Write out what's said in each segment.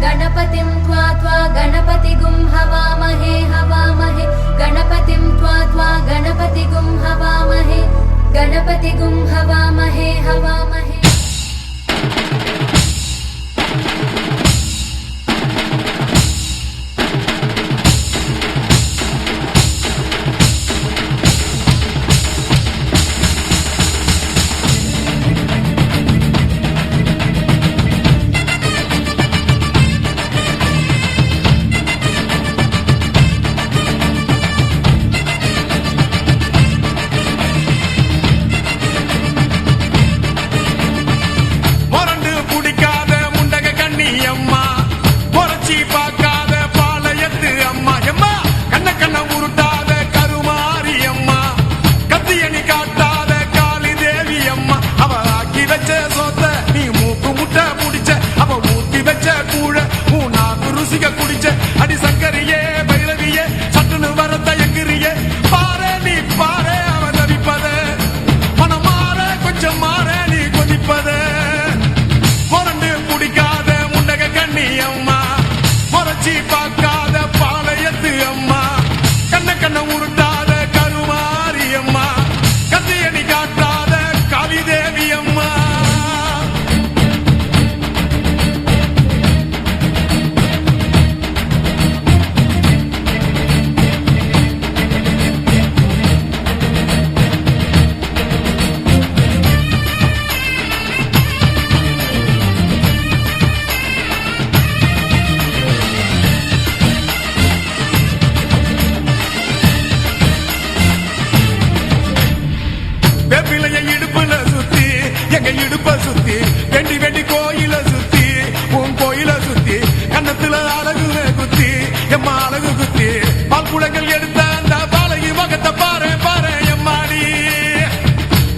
गणपतिं त्वा गणपतिगुं हवामहे गणपतिं त्वा गणपतिगुं हवामहे गणपतिगुं हवामहे அடி சங்கரியே பைரவியே சட்டுன்னு வரத்த எங்கிரியே பாரு நீ பாரு அவன் தவிப்பத மனம் மாற கொஞ்சம் மாற நீ கொதிப்பத பொறண்டு குடிக்காத முண்டக கண்ணி அம்மா முறைச்சி பார்க்காத பாளையத்து அம்மா கண்ண உருட்டாத கருமாரி அம்மா கத்தியணி காட்டாத காளி தேவி அம்மா இடுப்புல சுத்தி எங்க இடுப்ப சுத்தி வெண்டி வெண்டி கோயில சுத்தி உன் கோயில சுத்தி கண்ணத்துல அழகு குத்தி எம்மா அழகு குத்தி பால் குடங்கள் எடுத்த அந்த பாலகி மகத்தை பாரு பாரு எம்மாடி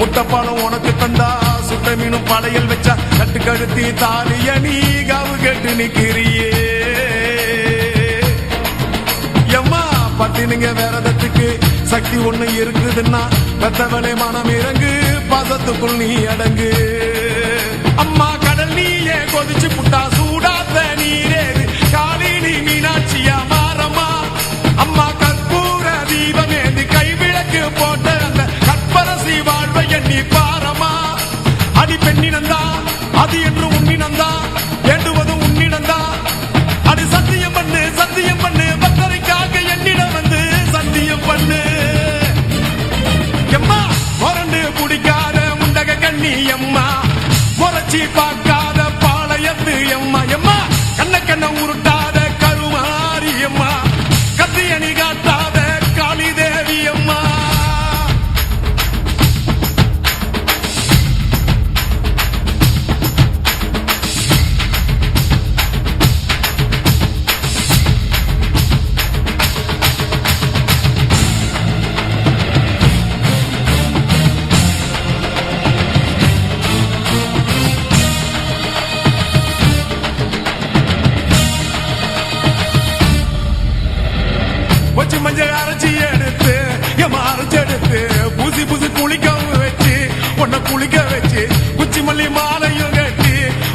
முட்டைப்பாலம் உனக்கு தந்தா சுட்ட மீனும் படையல் வச்சா கட்டு கழுத்தி தாலிய நீ காவு கேட்டு நிக்கிறியே எம்மா பத்தினுங்க வேறதத்துக்கு சக்தி ஒண்ணு இருக்குதுன்னா பெத்தவளே மனம் இறங்கு பாசத்துக்குள் நீ அடங்கு அம்மா கடல் நீயே கொதிச்சு புட்டா சூடாத்த நீரேது காலினி மீனாட்சியா மாறம்மா அம்மா கற்பூர தீபமேந்தி கைவிளக்கு போட்ட அந்த கற்பரசி வாழ்வை எண்ணி பாரம்மா அடி பெண்ணினந்தா அது என்று உன்னினந்தா வேண்டுவதும் உன்னினந்தா அடி சத்தியம் பண்ணு பக்தரைக்காக என்னிடம் வந்து சத்தியம் பண்ணு எம்மா முரண்டு குடிக்காத முண்டக கண்ணி எம்மா முறைச்சி பார்க்காத பாளையத்து எம்மா எம்மா கண்ண உருட்டாத கருமாரி எம்மா கத்தியணி காட்டாத காளி தேவி அம்மா மஞ்சள் அரைச்சி எடுத்து எம்மா அரைச்சி எடுத்து பூசி குளிக்கவும் வச்சு உன்னை குளிக்க வச்சு குச்சி மல்லி மாலையும் கட்டி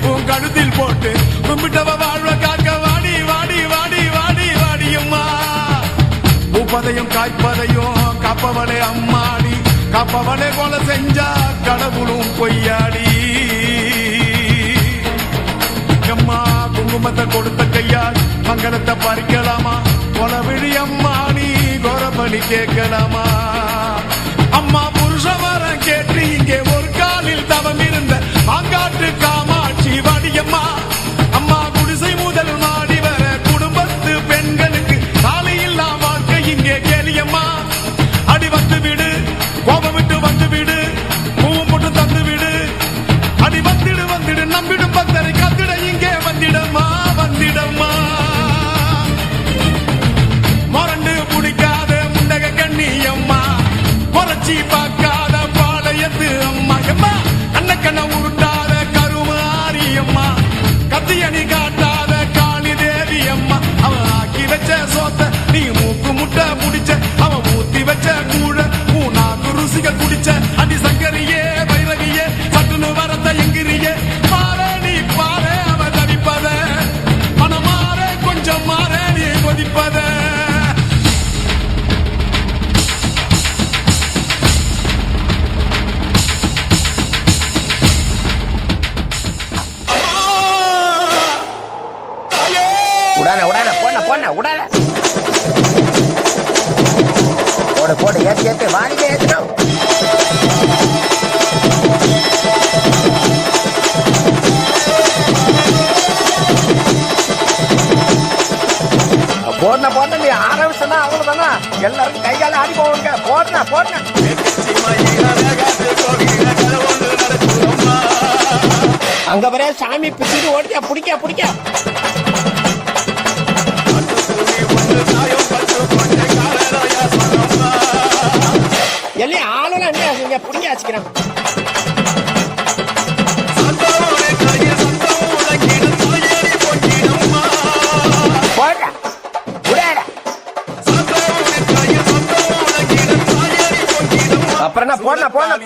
உன் கழுத்தில் போட்டு கும்பிட்டவ வாழ்வ காக்க வாடி வாடி வாடி வாடி வாடியம்மா பூப்பதையும் காய்ப்பதையும் காப்பவளே அம்மாடி காப்பவளே கொலை செஞ்சா கடவுளும் பொய்யாடி எம்மா குங்குமத்தை கொடுத்த கையால் மங்களத்தை பறிக்கலாமா கொலவிழி அம்மா நீ கோரபலி கேட்கலாமா அம்மா புருஷ வரம் கேட்டு இங்கே ஒரு காலில் தவம் இருந்த மாங்காட்டு காமாட்சி வாடியம்மா அம்மா குடிசை முதல் மாடி வர குடும்பத்து பெண்களுக்கு தாலியில்லா வாழ்க்கை இங்கே கேளியம்மா அடி வந்து விடு கோபம் விட்டு வந்து விடு பூவும் போட்டு தந்து விடு அடி வந்துடு நம்பிடும் பக்தரை கத்திட இங்கே வந்திடம்மா முரண்டு குடிக்காத முண்டக கண்ணி அம்மா முறைச்சி பார்க்காத பால போடு போடு ஏத்து ஏத்து வாடிக்கை ஏத்துறோம். போடணும் போடணும் நீ ஆரம்பிச்சா அவ்வளவுதானா எல்லாரும் கையால ஆடி போவாங்க. போடணும் போடணும் அங்க வர சாமி பிடிச்சிட்டு ஓடியா பிடிக்க பிடிக்க எல்லாம் ஆளுநர் என்ன பிடிக்க வச்சுக்கிறேன். அப்புறம் என்ன போடலாம் போடலாம்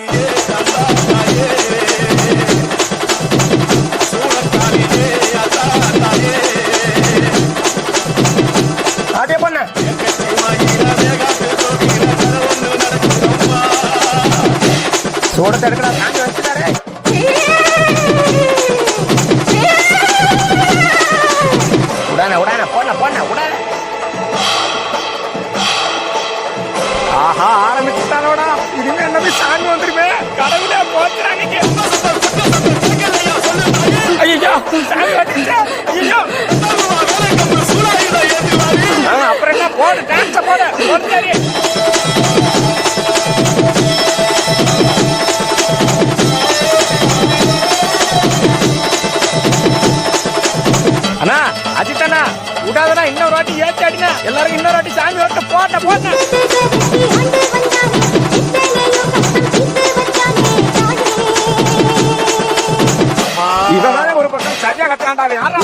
அதே பண்ண சூடத்தை எடுக்கலாம் தாண்டி வச்சுட்டாரு. உடான உடான போடலாம் போடலாம் உடான. ஆஹா ஆரம்பிச்சுட்டானோடா. இனிமே என்ன சாமி வந்துருமே கடவுளே போச்சுறாங்க. ஐயோ சாமி வந்துருச்சா ஐயோ. அப்புறம் என்ன போடு டான்ஸ போடு போடு. அண்ணா அஜித்தண்ணா விடாதண்ணா இன்னொரு வாட்டி ஏற்றி அடினா எல்லாரும் இன்னொரு வாட்டி சாமி ஓட்ட போட்ட போட்ட. இவன் ஒரு பக்கம் சரியா கட்டாண்டா. யாரா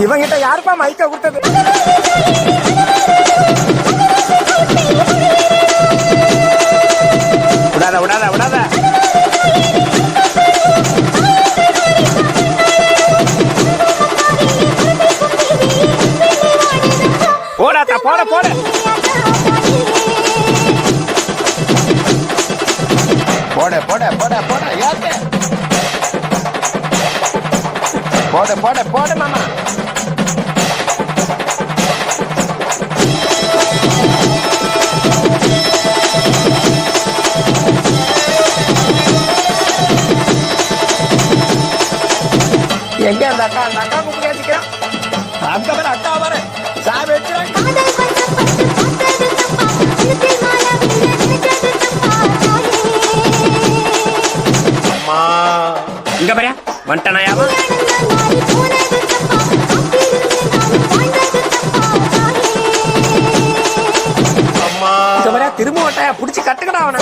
இவங்கிட்ட யாருப்பா மைக்க கொடுத்தது? விடாத விடாத விடாத. போடாத்தா போட போட. போட போட போட போட ஏத்து போட போட போட மாமா. எங்க அந்த அக்கா கூப்பிட்டு கேட்டுக்கிறான். அக்கா வர அக்கா வர சாமி வச்சுறாங்க. இங்க பாரு வந்துட்டானாயாவா. திரும்ப வட்டாயா புடிச்சு கட்டுக்கடா அவன.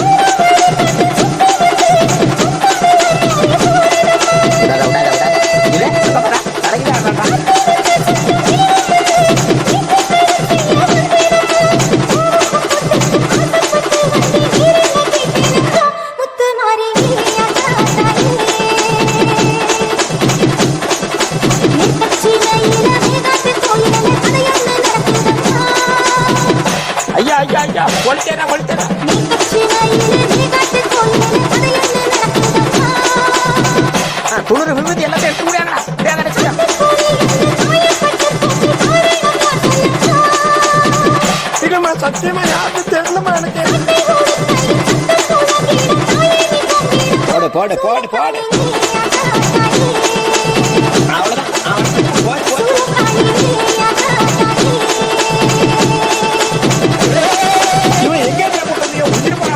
ஐயா ஐயா ஐயா கொளுத்தேடா கொளுத்தேடா. துளுரு விபத்து எல்லாத்தையும் எடுத்து முடியாங்கடா. இல்லம்மா சத்தியமா யாருக்கு தெரியலமா எனக்கு. போடு போடு போடு போடு. அவ்வளவுதான் போடு போடு. இவன் எங்கே போட்டு உயிர் போன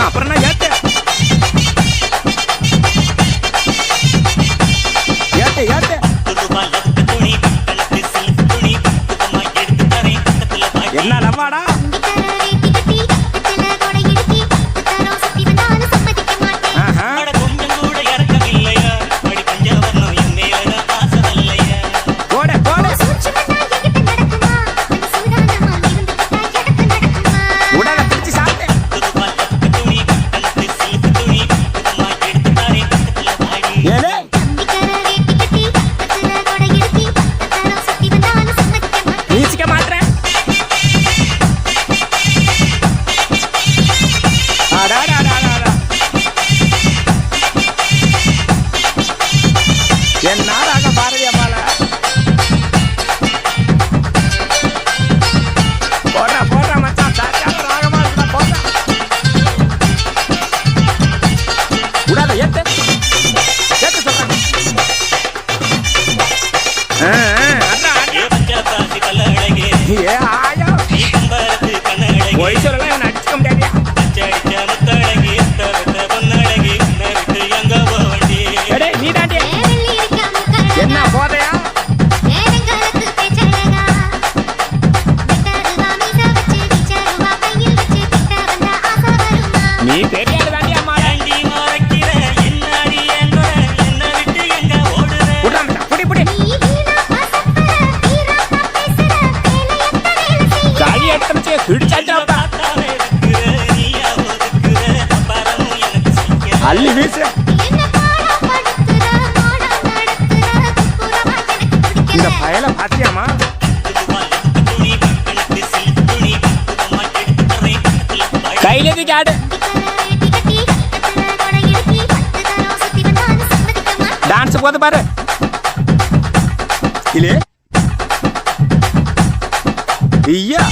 அப்புறம் ஏத்த ஏத்த ஏத்த என்ன லவ்வாடா. அள்ளி வீசு. இந்த பயலை பாத்தியாமா? கையில தூக்கி ஆடு. டான்ஸ் போது பாரு. இல்ல ஐயா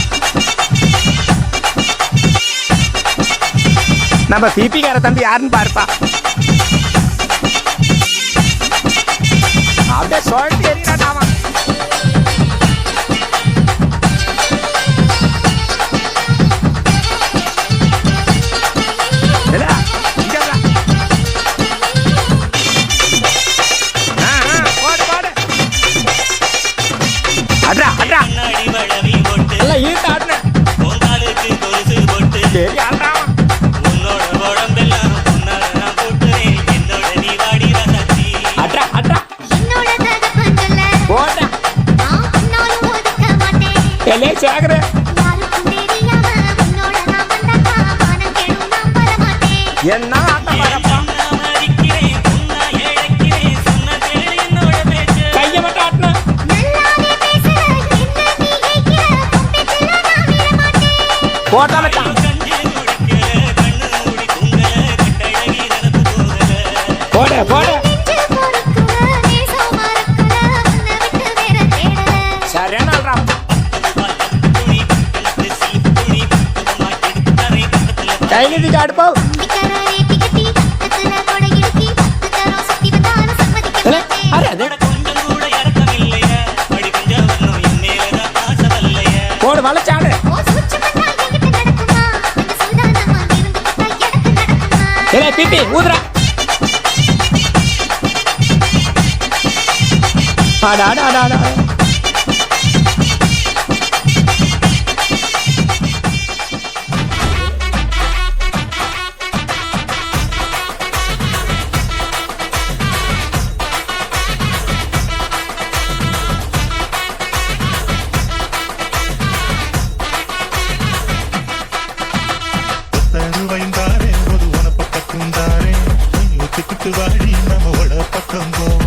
நம்ம பிபிகார தம்பி யாருன்னு பாருப்பா. அப்படியே சொல்லிட்டு எறிகிறான். என்ன ஆட்டம் வரப்பா. கைய மட்டும் ஆட்டின போட்டா மச்சான். போட போட சரியான ஆள்றா. கையில தூக்கி அடுப்போ. போடு வளைச்சாடு. பிபி ஊதுறா. ஆடா ஆடா ஆடா. வாடி நம்மோட பக்கம் போவோம்.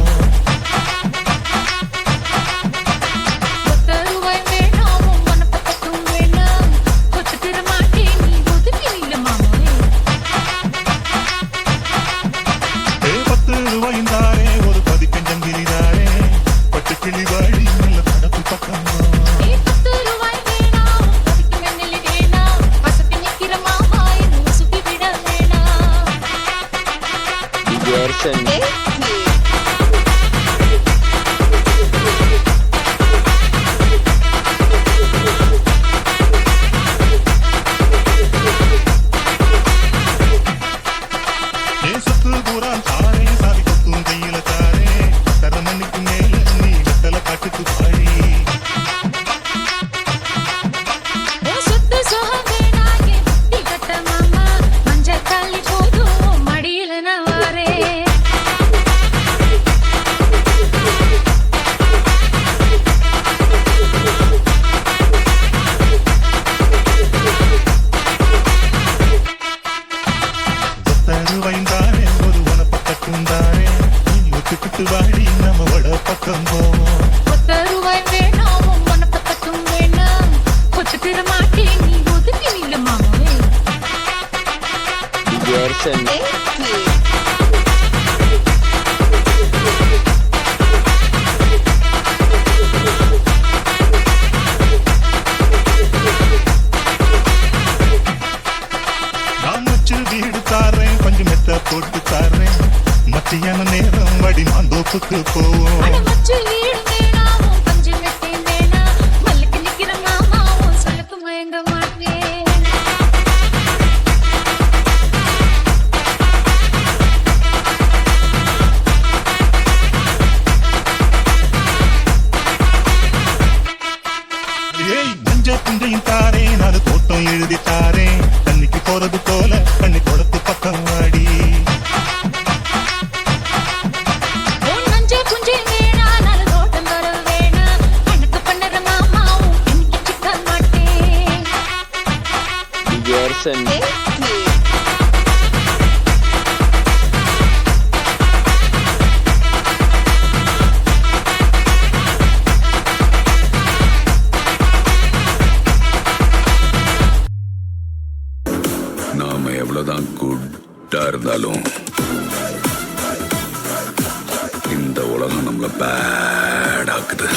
ஒரு 10 கஞ்சங்கிரிதாரே பட்டு கிளி வாடி நல்ல படப்பு பக்கம் வாடி நம்மோட பக்கம் போவோம். வீடு தாரேன் கொஞ்சம் மெத்த போட்டு தாரேன். மத்தியான நேரம் வடி மாந்தோப்புக்கு போவோம். மஞ்ச புஞ்சையும் தாரேன் அது தோட்டம் எழுதி தாரேன். தண்ணிக்கு போறது போல தண்ணி கொடுத்து பக்கம் வாடி. மஞ்ச புஞ்சை வேணா நல்ல தோட்டம் தர வேணா இந்த உலகம் நம்மள பேடாக்குது.